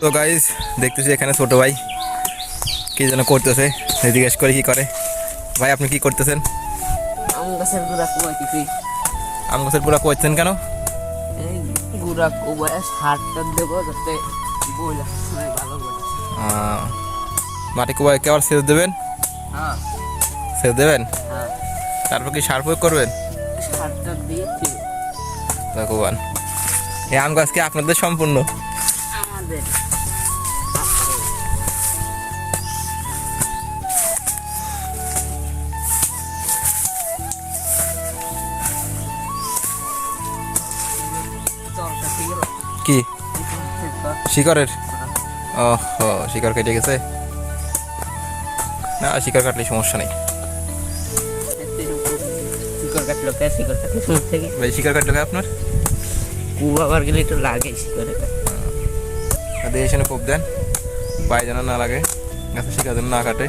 তো গাইস দেখতেছি এখানে ছোট ভাই কি যেন করতেছে, জিজ্ঞেস করে কি করে। ভাই আপনি কি করতেছেন? আম গাছের গুড়া কোবাইতেছি। আম গাছের পুরা করছেন কেন? এই গুড়া কোবায় সারটা দেবো যাতে বইলা সময় ভালো বলে। মাটি কুবাই কেবল সেচ দেবেন? হ্যাঁ সেচ দেবেন, হ্যাঁ, তারপর কি সার প্রয়োগ করবেন? সারটা দিয়ে ঠিক ভগবান, এই আম গাছ কি আপনাদের সম্পূর্ণ? আমাদের তরকা ঠিক কি শিকড়ের? ওহো, শিকড় কেটে গেছে? না, শিকড় কাটলে সমস্যা নেই। শিকড় কাটলো কে? শিকড় কাটলে সমস্যা কি? ভাই শিকড় কাটলো কে আপনার? কুবাবার গেলে একটু লাগে শিকড়ে। দিয়ে এসে কোপ দেন, পায়ে যেন না লাগে, গাছে শিকড় যেন না কাটে।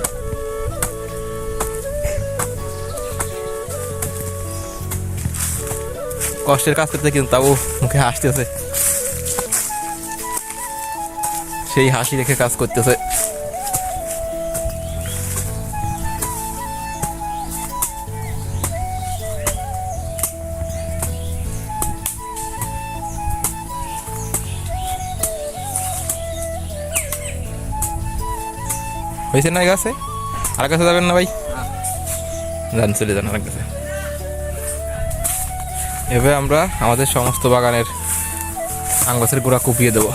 কষ্টের কাজ করতে কিন্তু তাও মুখে হাসতেছে, সেই হাসি রেখে কাজ করতেছে। হয়েছে না গাছে? আর কাছে যাবেন না ভাই? যান, চলে যান আর কাছে। এভাবে আমরা আমাদের সমস্ত বাগানের আম গাছের গোড়া কুপিয়ে দেবো।